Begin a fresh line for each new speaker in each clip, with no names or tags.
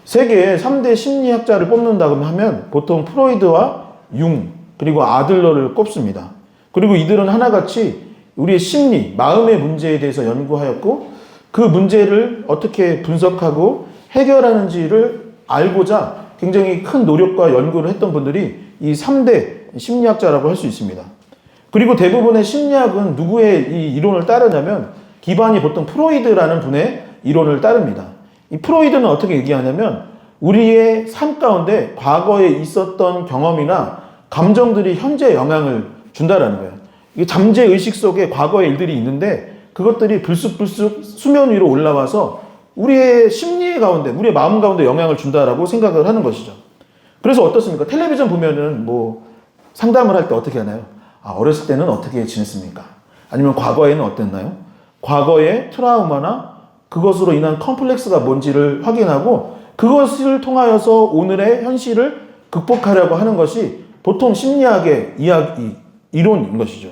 세계 3대 심리학자를 뽑는다고 하면 보통 프로이드와 융, 그리고 아들러를 꼽습니다. 그리고 이들은 하나같이 우리의 심리, 마음의 문제에 대해서 연구하였고 그 문제를 어떻게 분석하고 해결하는지를 알고자 굉장히 큰 노력과 연구를 했던 분들이 이 3대 심리학자라고 할 수 있습니다. 그리고 대부분의 심리학은 누구의 이 이론을 따르냐면 기반이 보통 프로이드라는 분의 이론을 따릅니다. 이 프로이드는 어떻게 얘기하냐면 우리의 삶 가운데 과거에 있었던 경험이나 감정들이 현재 영향을 준다라는 거예요. 이게 잠재의식 속에 과거의 일들이 있는데 그것들이 불쑥불쑥 수면 위로 올라와서 우리의 심리 가운데, 우리의 마음 가운데 영향을 준다라고 생각을 하는 것이죠. 그래서 어떻습니까? 텔레비전 보면은 뭐 상담을 할 때 어떻게 하나요? 아, 어렸을 때는 어떻게 지냈습니까? 아니면 과거에는 어땠나요? 과거의 트라우마나 그것으로 인한 컴플렉스가 뭔지를 확인하고 그것을 통하여서 오늘의 현실을 극복하려고 하는 것이 보통 심리학의 이론인 것이죠.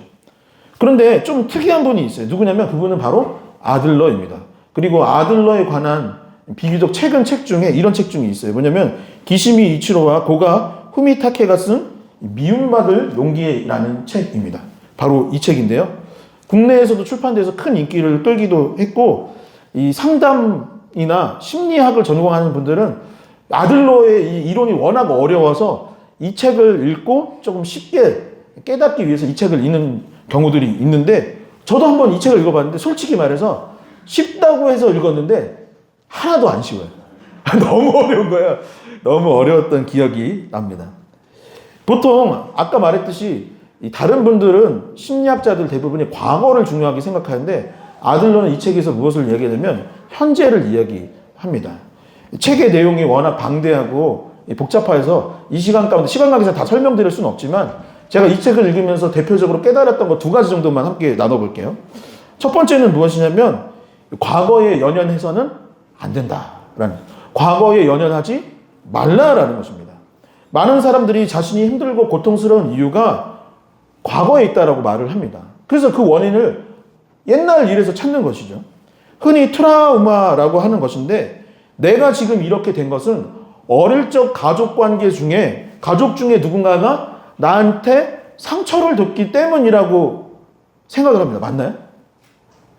그런데 좀 특이한 분이 있어요. 누구냐면 그분은 바로 아들러입니다. 그리고 아들러에 관한 비교적 최근 책 중에 이런 책 중에 있어요. 뭐냐면 기시미 이치로와 고가 후미타케가 쓴 미움받을 용기라는 책입니다. 바로 이 책인데요. 국내에서도 출판돼서 큰 인기를 끌기도 했고 이 상담이나 심리학을 전공하는 분들은 아들러의 이 이론이 워낙 어려워서 이 책을 읽고 조금 쉽게 깨닫기 위해서 이 책을 읽는 경우들이 있는데 저도 한번 이 책을 읽어봤는데 솔직히 말해서 쉽다고 해서 읽었는데 하나도 안 쉬워요. 너무 어려운 거예요. 너무 어려웠던 기억이 납니다. 보통 아까 말했듯이 다른 분들은 심리학자들 대부분이 과거를 중요하게 생각하는데 아들러는 이 책에서 무엇을 이야기하냐면 현재를 이야기합니다. 책의 내용이 워낙 방대하고 복잡해서 이 시간 가운데 시간 관계상 다 설명드릴 수는 없지만 제가 이 책을 읽으면서 대표적으로 깨달았던 거 2가지 정도만 함께 나눠볼게요. 첫 번째는 무엇이냐면 과거에 연연해서는 안 된다라는, 과거에 연연하지 말라라는 것입니다. 많은 사람들이 자신이 힘들고 고통스러운 이유가 과거에 있다라고 말을 합니다. 그래서 그 원인을 옛날 일에서 찾는 것이죠. 흔히 트라우마라고 하는 것인데 내가 지금 이렇게 된 것은 어릴 적 가족 관계 중에 가족 중에 누군가가 나한테 상처를 줬기 때문이라고 생각을 합니다. 맞나요?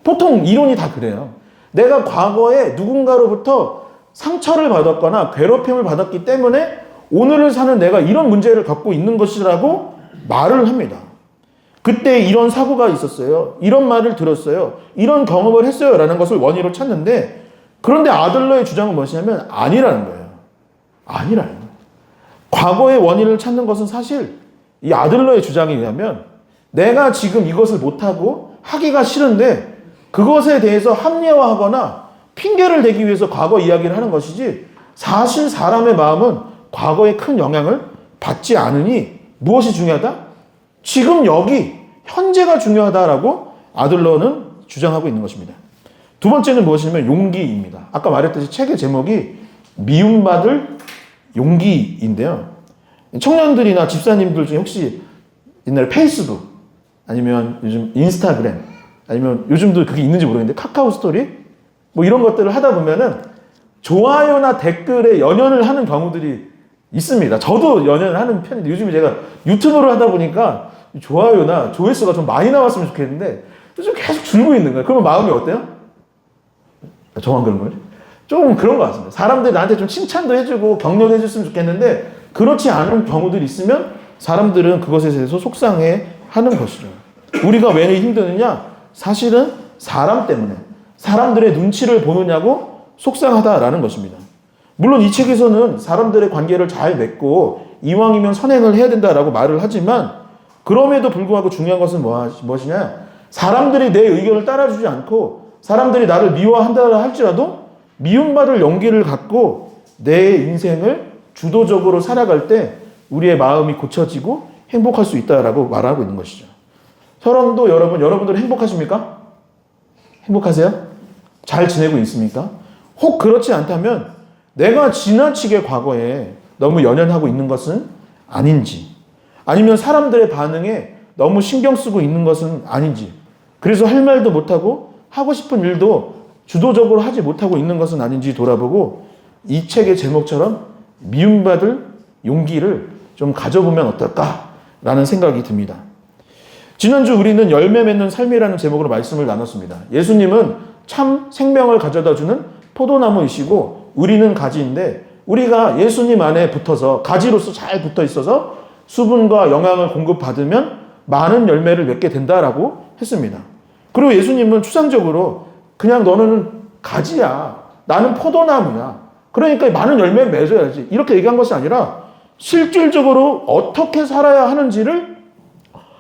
보통 이론이 다 그래요. 내가 과거에 누군가로부터 상처를 받았거나 괴롭힘을 받았기 때문에 오늘을 사는 내가 이런 문제를 갖고 있는 것이라고 말을 합니다. 그때 이런 사고가 있었어요. 이런 말을 들었어요. 이런 경험을 했어요. 라는 것을 원인으로 찾는데 그런데 아들러의 주장은 무엇이냐면 아니라는 거예요. 아니라는 거예요. 과거의 원인을 찾는 것은 사실 이 아들러의 주장에 의하면 내가 지금 이것을 못하고 하기가 싫은데 그것에 대해서 합리화하거나 핑계를 대기 위해서 과거 이야기를 하는 것이지 사실 사람의 마음은 과거에 큰 영향을 받지 않으니 무엇이 중요하다? 지금 여기 현재가 중요하다라고 아들러는 주장하고 있는 것입니다. 두 번째는 무엇이냐면 용기입니다. 아까 말했듯이 책의 제목이 미움받을 용기인데요. 청년들이나 집사님들 중에 혹시 옛날에 페이스북 아니면 요즘 인스타그램 아니면 요즘도 그게 있는지 모르겠는데 카카오 스토리 뭐 이런 것들을 하다 보면은 좋아요나 댓글에 연연을 하는 경우들이 있습니다. 저도 연연을 하는 편인데 요즘에 제가 유튜브를 하다 보니까 좋아요나 조회수가 좀 많이 나왔으면 좋겠는데 요즘 계속 줄고 있는 거예요. 그러면 마음이 어때요? 저만 그런 거지? 좀 그런 것 같습니다. 사람들이 나한테 좀 칭찬도 해주고 격려해 줬으면 좋겠는데 그렇지 않은 경우들이 있으면 사람들은 그것에 대해서 속상해 하는 것이죠. 우리가 왜 힘드느냐? 사실은 사람 때문에 사람들의 눈치를 보느냐고 속상하다라는 것입니다. 물론 이 책에서는 사람들의 관계를 잘 맺고 이왕이면 선행을 해야 된다라고 말을 하지만 그럼에도 불구하고 중요한 것은 무엇이냐? 사람들이 내 의견을 따라주지 않고 사람들이 나를 미워한다 할지라도 미움받을 용기를 갖고 내 인생을 주도적으로 살아갈 때 우리의 마음이 고쳐지고 행복할 수 있다라고 말하고 있는 것이죠. 서론도 여러분들 행복하십니까? 행복하세요? 잘 지내고 있습니까? 혹 그렇지 않다면 내가 지나치게 과거에 너무 연연하고 있는 것은 아닌지 아니면 사람들의 반응에 너무 신경 쓰고 있는 것은 아닌지 그래서 할 말도 못하고 하고 싶은 일도 주도적으로 하지 못하고 있는 것은 아닌지 돌아보고 이 책의 제목처럼 미움받을 용기를 좀 가져보면 어떨까라는 생각이 듭니다. 지난주 우리는 열매 맺는 삶이라는 제목으로 말씀을 나눴습니다. 예수님은 참 생명을 가져다주는 포도나무이시고 우리는 가지인데 우리가 예수님 안에 붙어서 가지로서 잘 붙어 있어서 수분과 영양을 공급받으면 많은 열매를 맺게 된다라고 했습니다. 그리고 예수님은 추상적으로 그냥 너는 가지야. 나는 포도나무야. 그러니까 많은 열매 맺어야지. 이렇게 얘기한 것이 아니라 실질적으로 어떻게 살아야 하는지를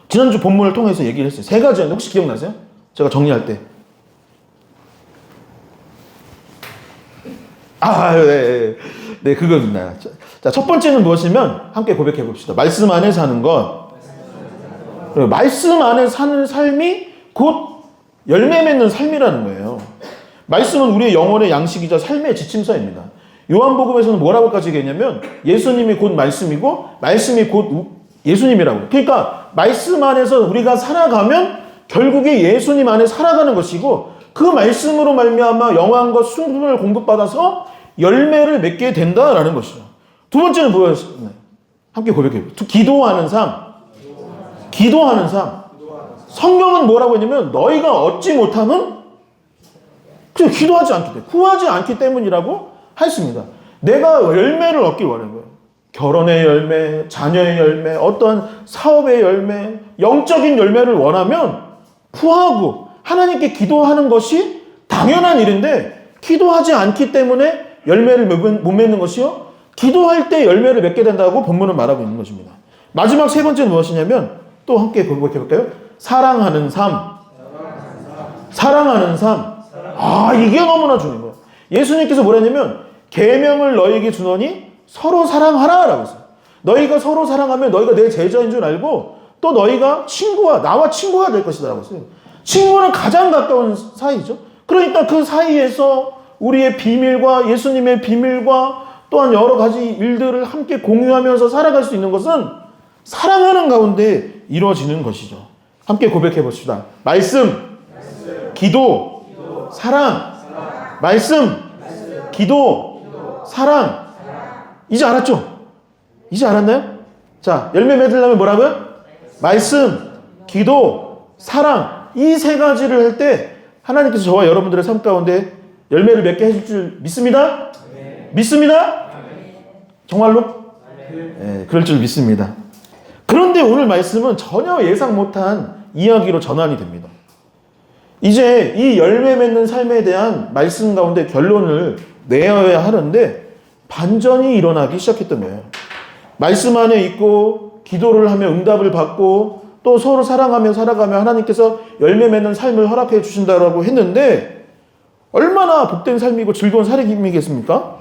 지난주 본문을 통해서 얘기를 했어요. 세 가지였는데 혹시 기억나세요? 제가 정리할 때. 네, 그거입니다. 자, 첫 번째는 무엇이면 함께 고백해 봅시다. 말씀 안에 사는 것. 말씀 안에 사는 삶이 곧 열매 맺는 삶이라는 거예요. 말씀은 우리의 영혼의 양식이자 삶의 지침서입니다. 요한복음에서는 뭐라고까지 얘기했냐면 예수님이 곧 말씀이고 말씀이 곧 예수님이라고. 그러니까 말씀 안에서 우리가 살아가면 결국에 예수님 안에 살아가는 것이고 그 말씀으로 말미암아 영양과 수분을 공급받아서 열매를 맺게 된다라는 것이죠. 두 번째는 뭐였나요? 함께 고백해요. 기도하는 삶. 기도하는 삶. 성경은 뭐라고 했냐면 너희가 얻지 못하면 그냥 기도하지 않기 때문에 구하지 않기 때문이라고 했습니다. 내가 열매를 얻길 원하는 거예요. 결혼의 열매, 자녀의 열매, 어떤 사업의 열매, 영적인 열매를 원하면 구하고 하나님께 기도하는 것이 당연한 일인데 기도하지 않기 때문에 열매를 못 맺는 것이요. 기도할 때 열매를 맺게 된다고 본문은 말하고 있는 것입니다. 마지막 세 번째는 무엇이냐면 또 함께 고백해 볼까요? 사랑하는 삶. 사랑하는 삶. 이게 너무나 중요한 거예요. 예수님께서 뭐랬냐면 계명을 너희에게 주노니 서로 사랑하라 라고 했어요. 너희가 서로 사랑하면 너희가 내 제자인 줄 알고 또 너희가 나와 친구가 될 것이다 라고 했어요. 친구는 가장 가까운 사이죠. 그러니까 그 사이에서 우리의 비밀과 예수님의 비밀과 또한 여러 가지 일들을 함께 공유하면서 살아갈 수 있는 것은 사랑하는 가운데 이루어지는 것이죠. 함께 고백해 봅시다. 말씀, 기도, 사랑. 말씀, 기도, 사랑. 이제 알았죠? 이제 알았나요? 자, 열매 맺으려면 뭐라고요? 말씀, 기도, 사랑. 이 세 가지를 할 때 하나님께서 저와 여러분들의 삶 가운데 열매를 맺게 해줄 줄 믿습니다? 믿습니다? 정말로? 네, 그럴 줄 믿습니다. 그런데 오늘 말씀은 전혀 예상 못한 이야기로 전환이 됩니다. 이제 이 열매 맺는 삶에 대한 말씀 가운데 결론을 내어야 하는데 반전이 일어나기 시작했던 거예요. 말씀 안에 있고 기도를 하며 응답을 받고 또 서로 사랑하며 살아가며 하나님께서 열매 맺는 삶을 허락해 주신다라고 했는데 얼마나 복된 삶이고 즐거운 삶이겠습니까?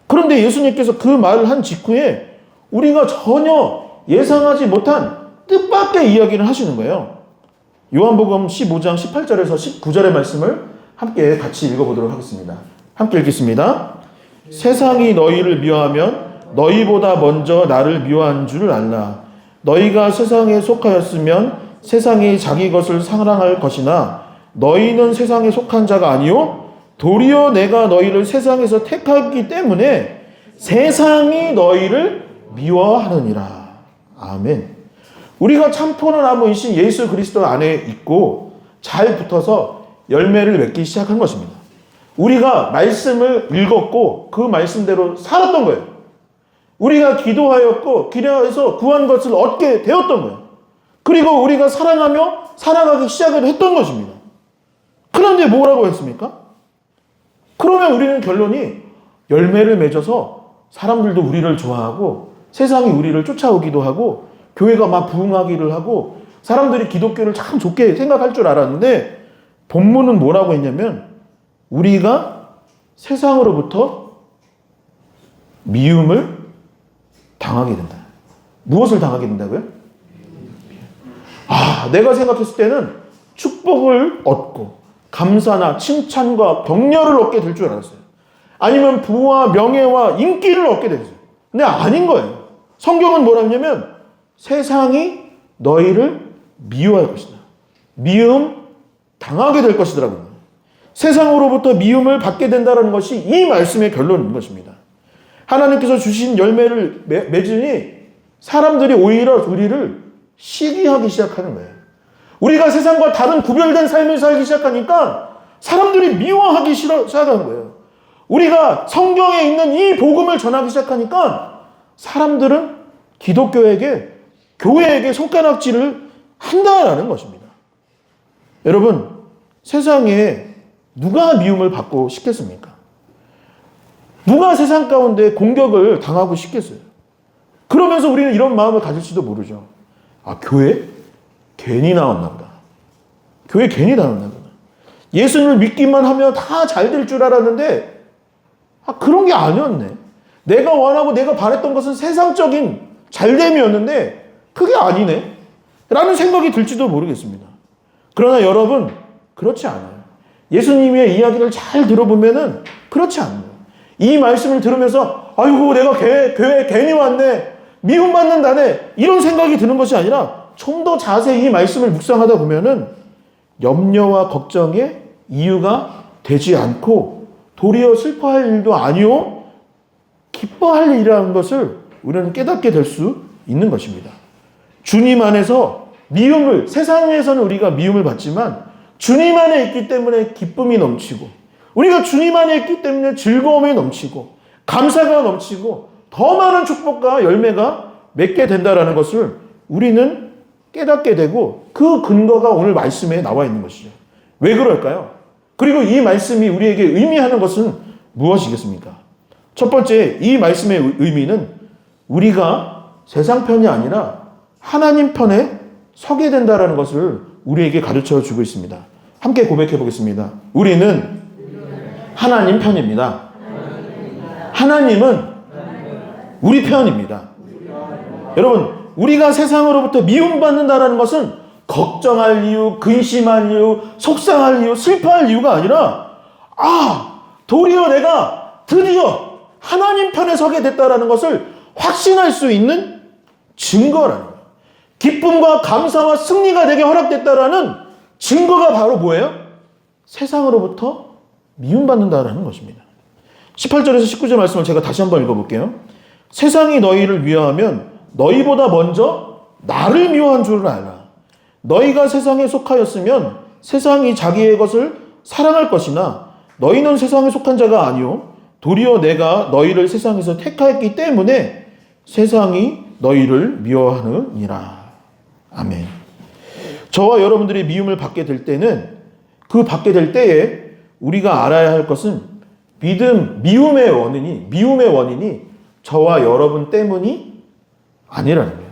그런데 예수님께서 그 말을 한 직후에 우리가 전혀 예상하지 못한 뜻밖의 이야기를 하시는 거예요. 요한복음 15장 18절에서 19절의 말씀을 함께 같이 읽어보도록 하겠습니다. 함께 읽겠습니다. 세상이 너희를 미워하면 너희보다 먼저 나를 미워한 줄 알라. 너희가 세상에 속하였으면 세상이 자기 것을 사랑할 것이나 너희는 세상에 속한 자가 아니요 도리어 내가 너희를 세상에서 택하기 때문에 세상이 너희를 미워하느니라. 아멘. 우리가 참 포도나무이신 예수 그리스도 안에 있고 잘 붙어서 열매를 맺기 시작한 것입니다. 우리가 말씀을 읽었고 그 말씀대로 살았던 거예요. 우리가 기도하였고 기도해서 구한 것을 얻게 되었던 거예요. 그리고 우리가 사랑하며 살아가기 시작을 했던 것입니다. 그런데 뭐라고 했습니까? 그러면 우리는 결론이 열매를 맺어서 사람들도 우리를 좋아하고 세상이 우리를 쫓아오기도 하고 교회가 막 부흥하기를 하고 사람들이 기독교를 참 좋게 생각할 줄 알았는데 본문은 뭐라고 했냐면 우리가 세상으로부터 미움을 당하게 된다. 무엇을 당하게 된다고요? 내가 생각했을 때는 축복을 얻고 감사나 칭찬과 격려를 얻게 될 줄 알았어요. 아니면 부와 명예와 인기를 얻게 됐어요. 근데 아닌 거예요. 성경은 뭐라 하냐면 세상이 너희를 미워할 것이다. 미움 당하게 될 것이더라고요. 세상으로부터 미움을 받게 된다는 것이 이 말씀의 결론인 것입니다. 하나님께서 주신 열매를 맺으니 사람들이 오히려 우리를 시기하기 시작하는 거예요. 우리가 세상과 다른 구별된 삶을 살기 시작하니까 사람들이 미워하기 시작하는 거예요. 우리가 성경에 있는 이 복음을 전하기 시작하니까 사람들은 기독교에게, 교회에게 손가락질을 한다라는 것입니다. 여러분, 세상에 누가 미움을 받고 싶겠습니까? 누가 세상 가운데 공격을 당하고 싶겠어요? 그러면서 우리는 이런 마음을 가질지도 모르죠. 아, 교회? 괜히 나왔나 보다. 교회 괜히 나왔나 보다. 예수님을 믿기만 하면 다 잘 될 줄 알았는데 그런 게 아니었네. 내가 원하고 내가 바랬던 것은 세상적인 잘됨이었는데 그게 아니네 라는 생각이 들지도 모르겠습니다. 그러나 여러분, 그렇지 않아요. 예수님의 이야기를 잘 들어보면은 그렇지 않아요. 이 말씀을 들으면서 아이고 내가 교회 괜히 왔네, 미움받는다네, 이런 생각이 드는 것이 아니라 좀 더 자세히 이 말씀을 묵상하다 보면은 염려와 걱정의 이유가 되지 않고 도리어 슬퍼할 일도 아니요 기뻐할 일이라는 것을 우리는 깨닫게 될 수 있는 것입니다. 주님 안에서 미움을, 세상에서는 우리가 미움을 받지만 주님 안에 있기 때문에 기쁨이 넘치고, 우리가 주님 안에 있기 때문에 즐거움이 넘치고 감사가 넘치고 더 많은 축복과 열매가 맺게 된다는 것을 우리는 깨닫게 되고, 그 근거가 오늘 말씀에 나와 있는 것이죠. 왜 그럴까요? 그리고 이 말씀이 우리에게 의미하는 것은 무엇이겠습니까? 첫 번째, 이 말씀의 의미는 우리가 세상 편이 아니라 하나님 편에 서게 된다는 것을 우리에게 가르쳐 주고 있습니다. 함께 고백해 보겠습니다. 우리는 하나님 편입니다. 하나님은 우리 편입니다. 여러분, 우리가 세상으로부터 미움받는다는 것은 걱정할 이유, 근심할 이유, 속상할 이유, 슬퍼할 이유가 아니라 도리어 내가 드디어 하나님 편에 서게 됐다는 것을 확신할 수 있는 증거라는 거예요. 기쁨과 감사와 승리가 내게 허락됐다라는 증거가 바로 뭐예요? 세상으로부터 미움받는다라는 것입니다. 18절에서 19절 말씀을 제가 다시 한번 읽어볼게요. 세상이 너희를 미워하면 너희보다 먼저 나를 미워한 줄을 알라. 너희가 세상에 속하였으면 세상이 자기의 것을 사랑할 것이나 너희는 세상에 속한 자가 아니요 도리어 내가 너희를 세상에서 택하였기 때문에 세상이 너희를 미워하느니라. 아멘. 저와 여러분들이 미움을 받게 될 때는, 그 받게 될 때에 우리가 알아야 할 것은 미움의 원인이 저와 여러분 때문이 아니라는 거예요.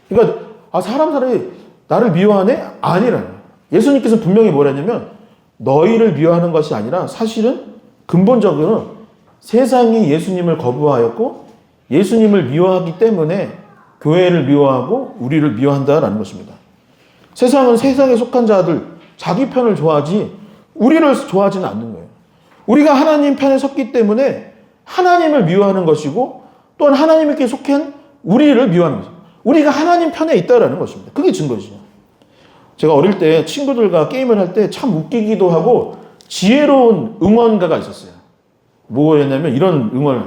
그러니까 사람이 나를 미워하네? 아니라는 거예요. 예수님께서 분명히 뭐라 했냐면 너희를 미워하는 것이 아니라 사실은 근본적으로 세상이 예수님을 거부하였고 예수님을 미워하기 때문에 교회를 미워하고 우리를 미워한다라는 것입니다. 세상은 세상에 속한 자들, 자기 편을 좋아하지 우리를 좋아하지는 않는 거예요. 우리가 하나님 편에 섰기 때문에 하나님을 미워하는 것이고 또한 하나님께 속한 우리를 미워하는 것입니다. 우리가 하나님 편에 있다라는 것입니다. 그게 증거죠. 제가 어릴 때 친구들과 게임을 할 때 참 웃기기도 하고 지혜로운 응원가가 있었어요. 뭐였냐면 이런 응원을,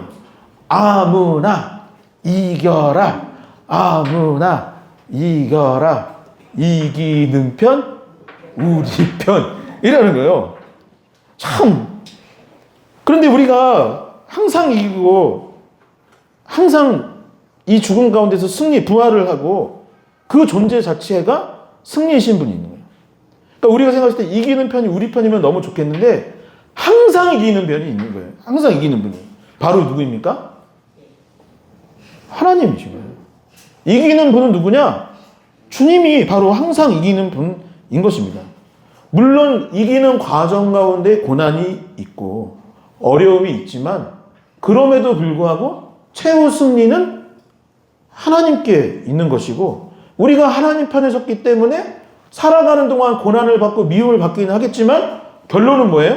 아무나 이겨라, 아무나 이겨라, 이기는 편 우리 편, 이라는 거예요. 참. 그런데 우리가 항상 이기고 항상 이 죽음 가운데서 부활을 하고 그 존재 자체가 승리이신 분이 있는 거예요. 그러니까 우리가 생각했을 때 이기는 편이 우리 편이면 너무 좋겠는데 항상 이기는 편이 있는 거예요. 항상 이기는 분이. 바로 누구입니까? 하나님이신 거예요. 이기는 분은 누구냐? 주님이 바로 항상 이기는 분인 것입니다. 물론 이기는 과정 가운데 고난이 있고 어려움이 있지만 그럼에도 불구하고 최후 승리는 하나님께 있는 것이고, 우리가 하나님 편에 섰기 때문에 살아가는 동안 고난을 받고 미움을 받기는 하겠지만 결론은 뭐예요?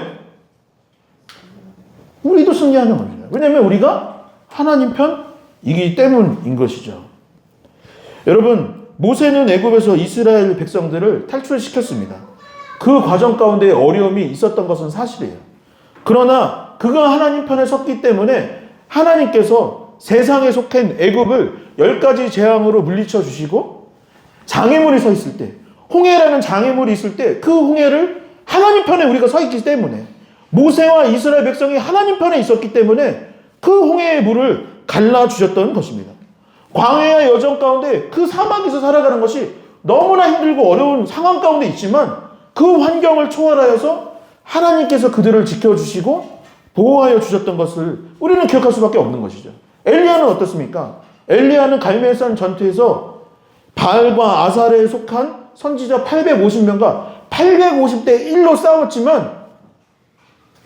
우리도 승리하는 겁니다. 왜냐하면 우리가 하나님 편이기 때문인 것이죠. 여러분, 모세는 애굽에서 이스라엘 백성들을 탈출시켰습니다. 그 과정 가운데 어려움이 있었던 것은 사실이에요. 그러나 그가 하나님 편에 섰기 때문에 하나님께서 세상에 속한 애굽을 10가지 재앙으로 물리쳐 주시고 장애물이 서 있을 때, 홍해라는 장애물이 있을 때 그 홍해를 하나님 편에 우리가 서 있기 때문에, 모세와 이스라엘 백성이 하나님 편에 있었기 때문에 그 홍해의 물을 갈라주셨던 것입니다. 광야의 여정 가운데 그 사막에서 살아가는 것이 너무나 힘들고 어려운 상황 가운데 있지만 그 환경을 초월하여서 하나님께서 그들을 지켜주시고 보호하여 주셨던 것을 우리는 기억할 수밖에 없는 것이죠. 엘리야는 어떻습니까? 엘리야는 갈멜산 전투에서 바알과 아사레에 속한 선지자 850명과 850대 1로 싸웠지만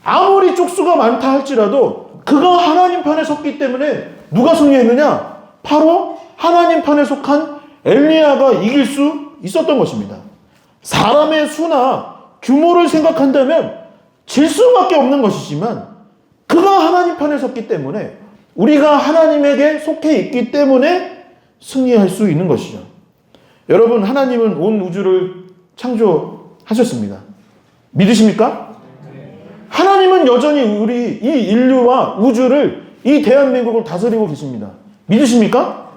아무리 쪽수가 많다 할지라도 그가 하나님 편에 섰기 때문에 누가 승리했느냐? 바로 하나님 편에 속한 엘리야가 이길 수 있었던 것입니다. 사람의 수나 규모를 생각한다면 질 수밖에 없는 것이지만 그가 하나님 편에 섰기 때문에, 우리가 하나님에게 속해 있기 때문에 승리할 수 있는 것이죠. 여러분, 하나님은 온 우주를 창조하셨습니다. 믿으십니까? 하나님은 여전히 우리 이 인류와 우주를, 이 대한민국을 다스리고 계십니다. 믿으십니까?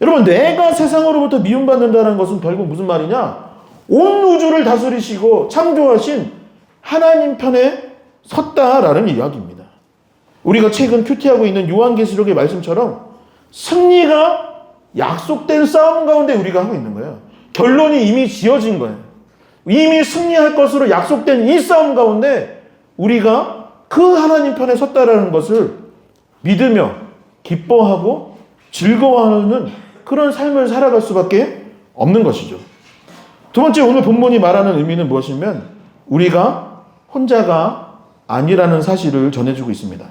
여러분, 내가 세상으로부터 미움받는다는 것은 결국 무슨 말이냐? 온 우주를 다스리시고 창조하신 하나님 편에 섰다라는 이야기입니다. 우리가 최근 큐티하고 있는 요한계시록의 말씀처럼 승리가 약속된 싸움 가운데 우리가 하고 있는 거예요. 결론이 이미 지어진 거예요. 이미 승리할 것으로 약속된 이 싸움 가운데 우리가 그 하나님 편에 섰다라는 것을 믿으며 기뻐하고 즐거워하는 그런 삶을 살아갈 수밖에 없는 것이죠. 두 번째, 오늘 본문이 말하는 의미는 무엇이면 우리가 혼자가 아니라는 사실을 전해주고 있습니다.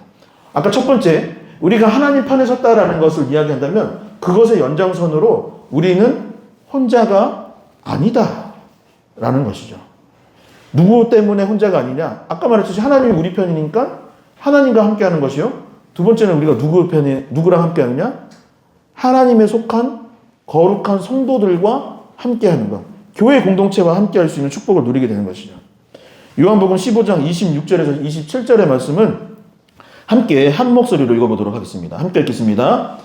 아까 첫 번째, 우리가 하나님 편에 섰다라는 것을 이야기한다면 그것의 연장선으로 우리는 혼자가 아니다 라는 것이죠. 누구 때문에 혼자가 아니냐? 아까 말했듯이 하나님이 우리 편이니까 하나님과 함께하는 것이요. 두 번째는 우리가 누구랑 함께하느냐? 하나님에 속한 거룩한 성도들과 함께하는 것. 교회 공동체와 함께할 수 있는 축복을 누리게 되는 것이죠. 요한복음 15장 26절에서 27절의 말씀은 함께 한 목소리로 읽어보도록 하겠습니다. 함께 읽겠습니다.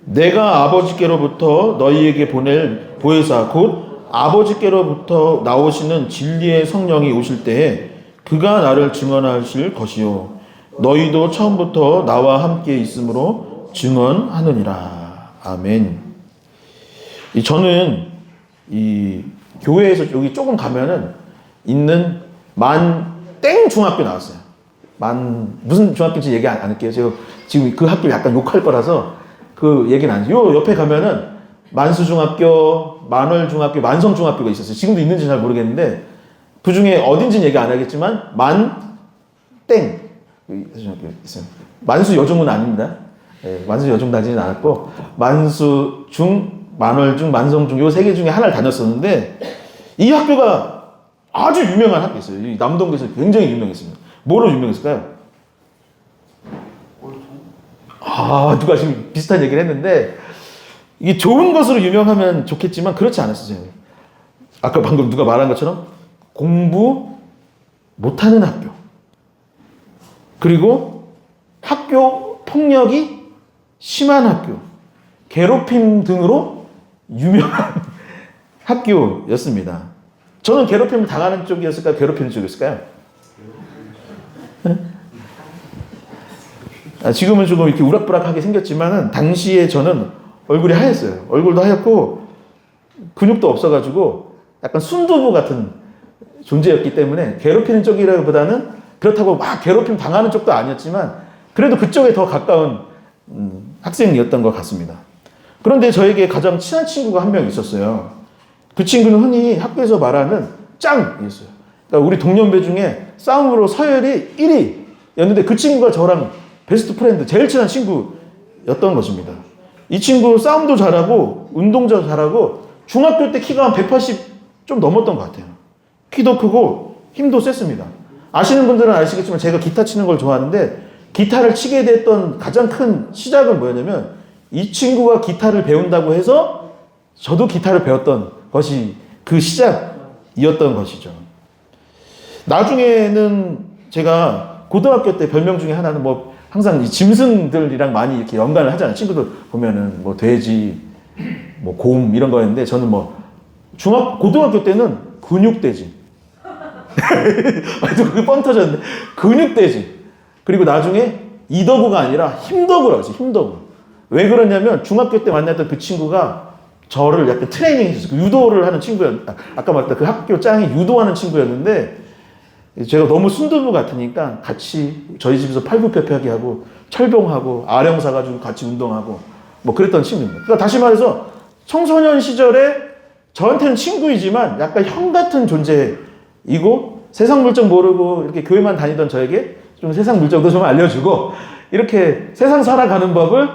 내가 아버지께로부터 너희에게 보낼 보혜사 곧 아버지께로부터 나오시는 진리의 성령이 오실 때에 그가 나를 증언하실 것이요 너희도 처음부터 나와 함께 있으므로 증언하느니라. 아멘. 저는 이 교회에서 여기 조금 가면은 있는 만땡 중학교 나왔어요. 무슨 중학교인지 얘기 안 할게요. 제가 지금 그 학교 약간 욕할 거라서 그 얘기는 안 해요. 요 옆에 가면은 만수중학교, 만월중학교, 만성중학교가 있었어요. 지금도 있는지 잘 모르겠는데 그 중에 어딘지는 얘기 안 하겠지만 만땡 중학교 있어요. 만수여중은 아닙니다. 네, 만수여중 다니진 않았고 만수중, 만월중, 만성중 요 세 개 중에 하나를 다녔었는데 이 학교가 아주 유명한 학교였어요. 이 남동구에서 굉장히 유명했습니다. 뭐로 유명했을까요? 누가 지금 비슷한 얘기를 했는데 이게 좋은 것으로 유명하면 좋겠지만 그렇지 않았어요. 아까 방금 누가 말한 것처럼 공부 못하는 학교, 그리고 학교 폭력이 심한 학교, 괴롭힘 등으로 유명한 학교였습니다. 저는 괴롭힘을 당하는 쪽이었을까요? 괴롭히는 쪽이었을까요? 지금은 조금 이렇게 우락부락하게 생겼지만은 당시에 저는 얼굴이 하였어요. 얼굴도 하얗고 근육도 없어가지고 약간 순두부 같은 존재였기 때문에 괴롭히는 쪽이라기보다는 그렇다고 막 괴롭힘 당하는 쪽도 아니었지만 그래도 그쪽에 더 가까운 학생이었던 것 같습니다. 그런데 저에게 가장 친한 친구가 한 명 있었어요. 그 친구는 흔히 학교에서 말하는 짱이었어요. 그러니까 우리 동년배 중에 싸움으로 서열이 1위였는데 그 친구가 저랑 베스트 프렌드, 제일 친한 친구였던 것입니다. 이 친구 싸움도 잘하고 운동도 잘하고 중학교 때 키가 한 180 좀 넘었던 것 같아요. 키도 크고 힘도 셌습니다. 아시는 분들은 아시겠지만 제가 기타 치는 걸 좋아하는데 기타를 치게 됐던 가장 큰 시작은 뭐였냐면 이 친구가 기타를 배운다고 해서 저도 기타를 배웠던 것이 그 시작이었던 것이죠. 나중에는 제가 고등학교 때 별명 중에 하나는 항상 이 짐승들이랑 많이 이렇게 연관을 하잖아요. 친구들 보면은 뭐 돼지, 뭐 곰 이런 거였는데 저는 뭐 고등학교 때는 근육돼지. 그게 뻔 터졌는데 근육돼지. 그리고 나중에 이더구가 아니라 힘더구라고 했어요. 힘더구. 왜 그러냐면 중학교 때 만났던 그 친구가 저를 약간 트레이닝 해줬어요. 유도를 하는 아까 말했던 그 학교 짱이 유도하는 친구였는데 제가 너무 순두부 같으니까 같이 저희 집에서 팔굽혀펴기 하고 철봉하고 아령 사가지고 같이 운동하고 뭐 그랬던 친구입니다. 그러니까 다시 말해서 청소년 시절에 저한테는 친구이지만 약간 형 같은 존재이고 세상 물정 모르고 이렇게 교회만 다니던 저에게 좀 세상 물정도 좀 알려주고 이렇게 세상 살아가는 법을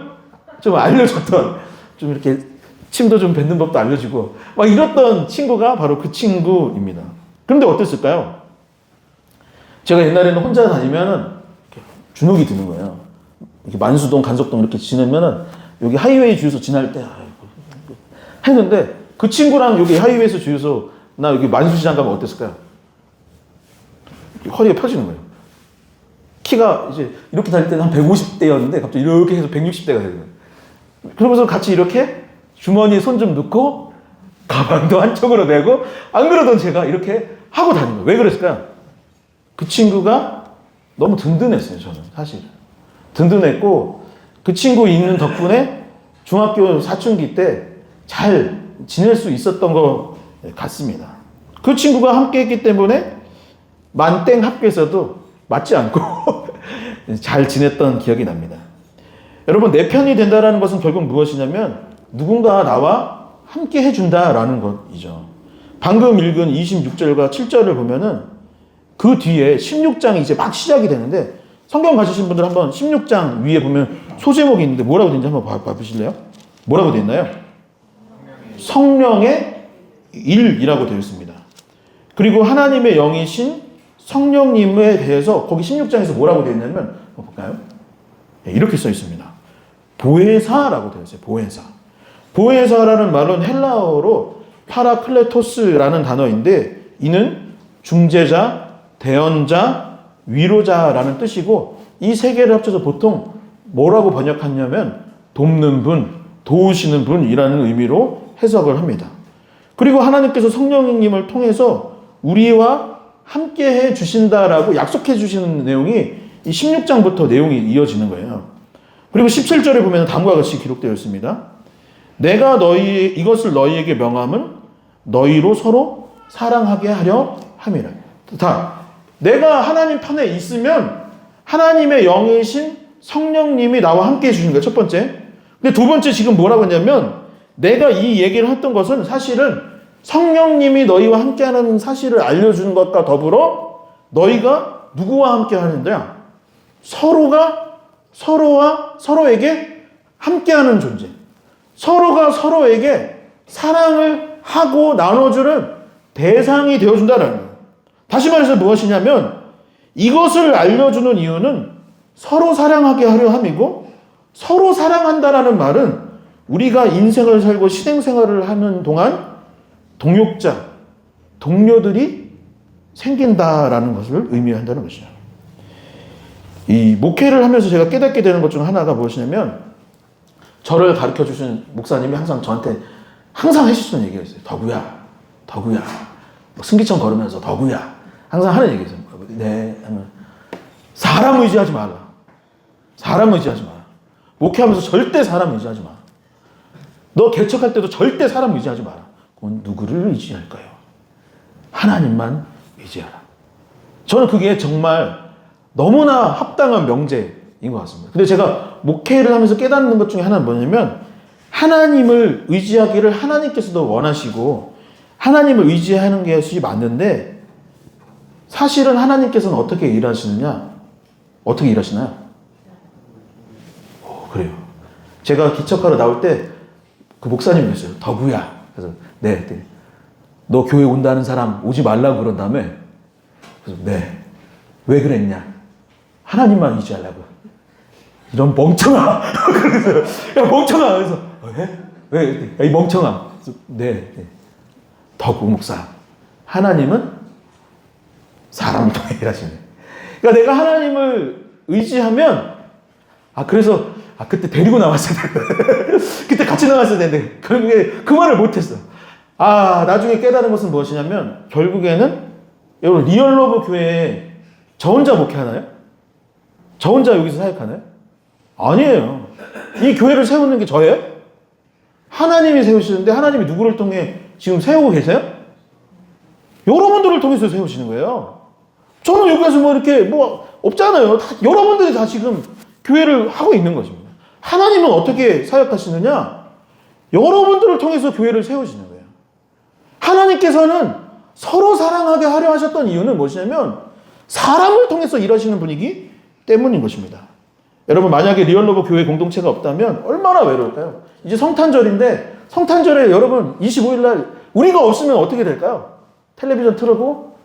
좀 알려줬던 좀 이렇게 침도 좀 뱉는 법도 알려주고 막 이랬던 친구가 바로 그 친구입니다. 그런데 어땠을까요? 제가 옛날에는 혼자 다니면은 주눅이 드는 거예요. 이렇게 만수동, 간석동 이렇게 지나면은 여기 하이웨이 주유소 지날 때 했는데 그 친구랑 여기 하이웨이에서 주유소 나 여기 만수시장 가면 어땠을까요? 허리가 펴지는 거예요. 키가 이제 이렇게 다닐 때는 한 150대였는데 갑자기 이렇게 해서 160대가 되는 거예요. 그러면서 같이 이렇게 주머니에 손 좀 넣고 가방도 한쪽으로 내고 안 그러던 제가 이렇게 하고 다닌 거예요. 왜 그랬을까요? 그 친구가 너무 든든했어요. 저는 사실 든든했고 그 친구 있는 덕분에 중학교 사춘기 때 잘 지낼 수 있었던 것 같습니다. 그 친구가 함께 했기 때문에 만땡 학교에서도 맞지 않고 잘 지냈던 기억이 납니다. 여러분, 내 편이 된다는 것은 결국 무엇이냐면 누군가 나와 함께 해준다라는 것이죠. 방금 읽은 26절과 7절을 보면은 그 뒤에 16장이 이제 막 시작이 되는데 성경 가지신 분들 한번 16장 위에 보면 소제목이 있는데 뭐라고 되는지 한번 봐보실래요? 뭐라고 되어 있나요? 성령의 일이라고 되어 있습니다. 그리고 하나님의 영이신 성령님에 대해서 거기 16장에서 뭐라고 되어 있냐면 볼까요? 이렇게 써 있습니다. 보혜사라고 되어 있어요. 보혜사. 보혜사라는 말은 헬라어로 파라클레토스라는 단어인데 이는 중재자, 대언자, 위로자라는 뜻이고 이 세 개를 합쳐서 보통 뭐라고 번역하냐면 돕는 분, 도우시는 분이라는 의미로 해석을 합니다. 그리고 하나님께서 성령님을 통해서 우리와 함께 해 주신다라고 약속해 주시는 내용이 이 16장부터 내용이 이어지는 거예요. 그리고 17절에 보면 다음과 같이 기록되어 있습니다. 내가 이것을 너희에게 명함은 너희로 서로 사랑하게 하려 함이라. 내가 하나님 편에 있으면 하나님의 영이신 성령님이 나와 함께 해주시는 거예요. 첫 번째. 근데 두 번째 지금 뭐라고 했냐면 내가 이 얘기를 했던 것은 사실은 성령님이 너희와 함께하는 사실을 알려주는 것과 더불어 너희가 누구와 함께 하는데요? 서로에게 함께하는 존재. 서로가 서로에게 사랑을 하고 나눠주는 대상이 되어준다는 거예요. 다시 말해서 무엇이냐면 이것을 알려주는 이유는 서로 사랑하게 하려 함이고 서로 사랑한다라는 말은 우리가 인생을 살고 신행생활을 하는 동안 동역자, 동료들이 생긴다라는 것을 의미한다는 것이죠. 이 목회를 하면서 제가 깨닫게 되는 것 중 하나가 무엇이냐면 저를 가르쳐 주신 목사님이 항상 저한테 항상 해주시는 얘기가 있어요. 덕우야. 뭐 승기청 걸으면서 덕우야. 항상 하는 얘기가 있어요. 네. 사람 의지하지 말라. 사람 의지하지 마라. 목회하면서 절대 사람 의지하지 마. 너 개척할 때도 절대 사람 의지하지 마라. 그건 누구를 의지할까요? 하나님만 의지하라. 저는 그게 정말 너무나 합당한 명제인 것 같습니다. 근데 제가 목회를 하면서 깨닫는 것 중에 하나는 뭐냐면 하나님을 의지하기를 하나님께서도 원하시고 하나님을 의지하는 것이 맞는데 사실은 하나님께서는 어떻게 일하시느냐? 어떻게 일하시나요? 그래요. 제가 기척하러 나올 때 그 목사님이 있어요. 덕우야. 그래서 네. 너 교회 온다는 사람 오지 말라고 그런 다음에 그래서 네. 왜 그랬냐? 하나님만 의지하려고. 이런 멍청아. 그래서 야 멍청아. 그래서 왜? 야, 이 멍청아. 그래서 네. 덕우 목사. 하나님은 사람을 통해 일하시네. 그러니까 내가 하나님을 의지하면 그래서 그때 데리고 나왔어야 되는데 그때 같이 나왔어야 되는데 결국에 그 말을 못했어. 나중에 깨달은 것은 무엇이냐면 결국에는 여러분 리얼러브 교회에 저 혼자 목회하나요? 저 혼자 여기서 사역하나요? 아니에요. 이 교회를 세우는 게 저예요? 하나님이 세우시는데 하나님이 누구를 통해 지금 세우고 계세요? 여러분들을 통해서 세우시는 거예요. 저는 여기서 이렇게 없잖아요. 여러분들이 다 지금 교회를 하고 있는 것입니다. 하나님은 어떻게 사역하시느냐? 여러분들을 통해서 교회를 세우시는 거예요. 하나님께서는 서로 사랑하게 하려 하셨던 이유는 무엇이냐면 사람을 통해서 일하시는 분이기 때문인 것입니다. 여러분 만약에 리얼러브 교회 공동체가 없다면 얼마나 외로울까요? 이제 성탄절인데 성탄절에 여러분 25일 날 우리가 없으면 어떻게 될까요? 텔레비전 틀고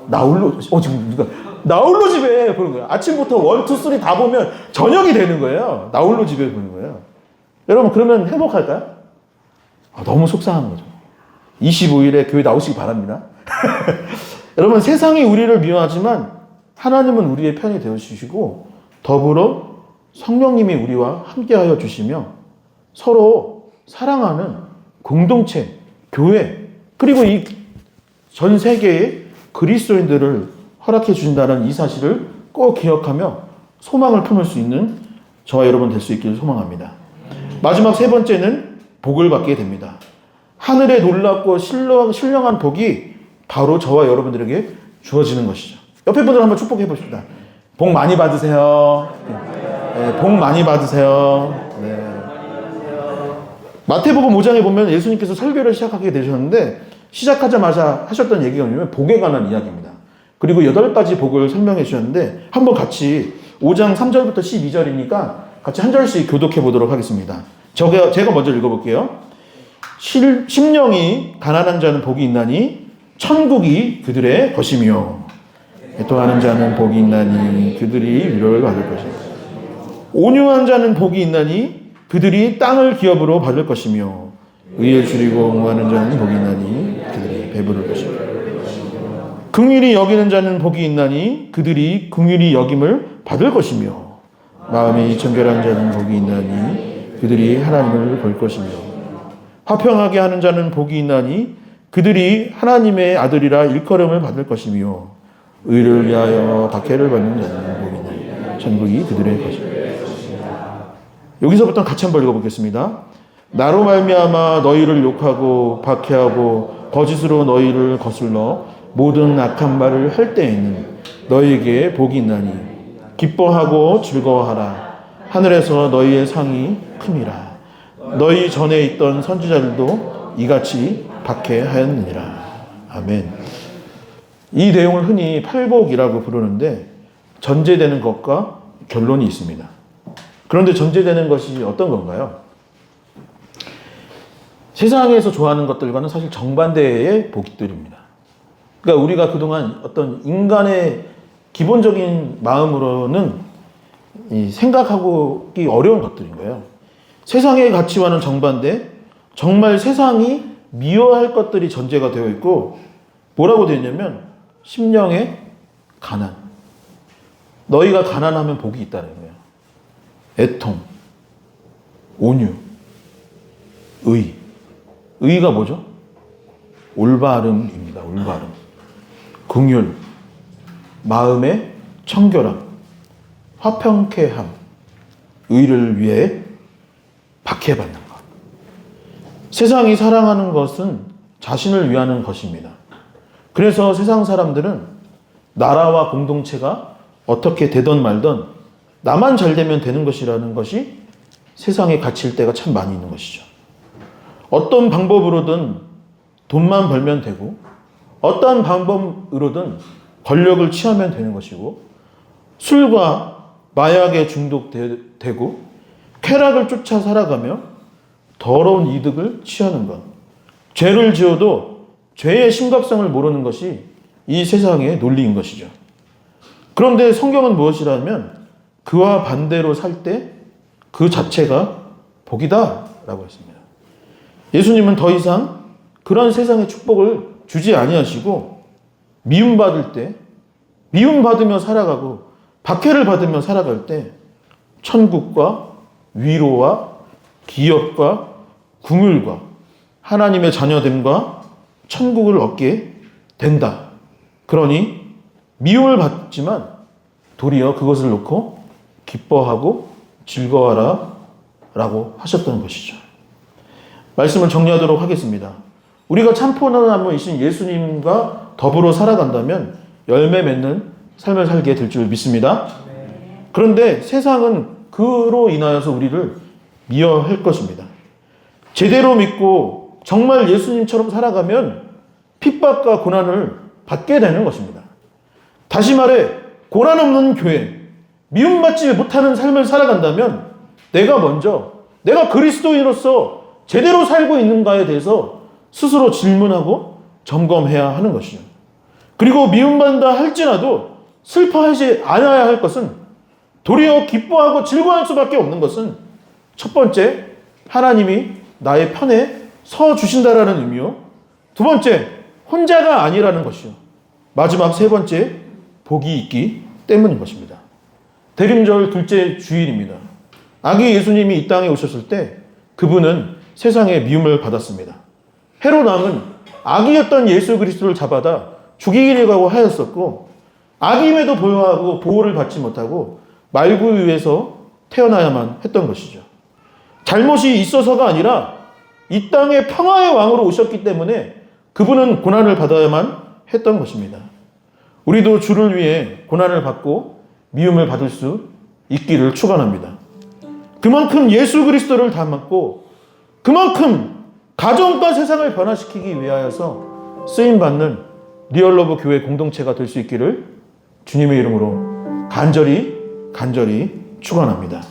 나홀로 지금 나홀로 집에 보는 거예요. 아침부터 1, 2, 3 다 보면 저녁이 되는 거예요. 나홀로 집에 보는 거예요. 여러분 그러면 행복할까요? 너무 속상한 거죠. 25일에 교회 나오시기 바랍니다. 여러분 세상이 우리를 미워하지만 하나님은 우리의 편이 되어주시고 더불어 성령님이 우리와 함께하여 주시며 서로 사랑하는 공동체, 교회 그리고 이 전 세계의 그리스도인들을 허락해 주신다는 이 사실을 꼭 기억하며 소망을 품을 수 있는 저와 여러분 될 수 있기를 소망합니다. 마지막 세 번째는 복을 받게 됩니다. 하늘의 놀랍고 신령한 복이 바로 저와 여러분들에게 주어지는 것이죠. 옆에 분들 한번 축복해 보십시다. 복 많이 받으세요. 네, 복 많이 받으세요. 네. 마태복음 5장에 보면 예수님께서 설교를 시작하게 되셨는데 시작하자마자 하셨던 얘기가 뭐냐면 복에 관한 이야기입니다. 그리고 8가지 복을 설명해 주셨는데 한번 같이 5장 3절부터 12절이니까 같이 한 절씩 교독해 보도록 하겠습니다. 제가 먼저 읽어볼게요. 심령이 가난한 자는 복이 있나니 천국이 그들의 것이며 애통하는 자는 복이 있나니 그들이 위로를 받을 것이며 온유한 자는 복이 있나니 그들이 땅을 기업으로 받을 것이며 의에 줄이고 옹호하는 자는 복이 있나니 그들이 배부를 것이며 긍휼히 여기는 자는 복이 있나니 그들이 긍휼히 여김을 받을 것이며 마음이 청결한 자는 복이 있나니 그들이 하나님을 볼 것이며 화평하게 하는 자는 복이 있나니 그들이 하나님의 아들이라 일컬음을 받을 것이며 의를 위하여 박해를 받는 자는 복이 있나니 천국이 그들의 것이며 여기서부터 같이 한번 읽어보겠습니다. 나로 말미암아 너희를 욕하고 박해하고 거짓으로 너희를 거슬러 모든 악한 말을 할 때에는 너희에게 복이 있나니 기뻐하고 즐거워하라. 하늘에서 너희의 상이 큼이라. 너희 전에 있던 선지자들도 이같이 박해하였느니라. 아멘. 이 내용을 흔히 팔복이라고 부르는데 전제되는 것과 결론이 있습니다. 그런데 전제되는 것이 어떤 건가요? 세상에서 좋아하는 것들과는 사실 정반대의 복들입니다. 그러니까 우리가 그동안 어떤 인간의 기본적인 마음으로는 생각하기 어려운 것들인 거예요. 세상의 가치와는 정반대, 정말 세상이 미워할 것들이 전제가 되어 있고 뭐라고 되어 있냐면 심령의 가난. 너희가 가난하면 복이 있다는 거예요. 애통, 온유, 의. 의가 뭐죠? 올바름입니다. 올바름. 긍휼, 마음의 청결함, 화평케 함, 의를 위해 박해받는 것. 세상이 사랑하는 것은 자신을 위하는 것입니다. 그래서 세상 사람들은 나라와 공동체가 어떻게 되던 말던 나만 잘 되면 되는 것이라는 것이 세상에 갇힐 때가 참 많이 있는 것이죠. 어떤 방법으로든 돈만 벌면 되고 어떤 방법으로든 권력을 취하면 되는 것이고 술과 마약에 중독되고 쾌락을 쫓아 살아가며 더러운 이득을 취하는 것. 죄를 지어도 죄의 심각성을 모르는 것이 이 세상의 논리인 것이죠. 그런데 성경은 무엇이라면 그와 반대로 살 때 그 자체가 복이다라고 했습니다. 예수님은 더 이상 그런 세상의 축복을 주지 아니하시고 미움받을 때, 미움받으며 살아가고 박해를 받으며 살아갈 때 천국과 위로와 기업과 궁율과 하나님의 자녀됨과 천국을 얻게 된다. 그러니 미움을 받지만 도리어 그것을 놓고 기뻐하고 즐거워하라 라고 하셨던 것이죠. 말씀을 정리하도록 하겠습니다. 우리가 참포나무이신 예수님과 더불어 살아간다면 열매 맺는 삶을 살게 될 줄 믿습니다. 그런데 세상은 그로 인하여서 우리를 미워할 것입니다. 제대로 믿고 정말 예수님처럼 살아가면 핍박과 고난을 받게 되는 것입니다. 다시 말해 고난 없는 교회, 미움받지 못하는 삶을 살아간다면 내가 그리스도인으로서 제대로 살고 있는가에 대해서 스스로 질문하고 점검해야 하는 것이죠. 그리고 미움받는다 할지라도 슬퍼하지 않아야 할 것은 도리어 기뻐하고 즐거워할 수밖에 없는 것은 첫 번째, 하나님이 나의 편에 서 주신다라는 의미요. 두 번째, 혼자가 아니라는 것이요. 마지막 세 번째, 복이 있기 때문인 것입니다. 대림절 둘째 주일입니다. 아기 예수님이 이 땅에 오셨을 때 그분은 세상의 미움을 받았습니다. 헤롯 왕은 아기였던 예수 그리스도를 잡아다 죽이려고 하였었고 아기임에도 불구하고 보호를 받지 못하고 말구유에서 태어나야만 했던 것이죠. 잘못이 있어서가 아니라 이 땅에 평화의 왕으로 오셨기 때문에 그분은 고난을 받아야만 했던 것입니다. 우리도 주를 위해 고난을 받고 미움을 받을 수 있기를 축원합니다. 그만큼 예수 그리스도를 닮았고 그만큼 가정과 세상을 변화시키기 위하여서 쓰임받는 리얼러브 교회 공동체가 될 수 있기를 주님의 이름으로 간절히 축원합니다.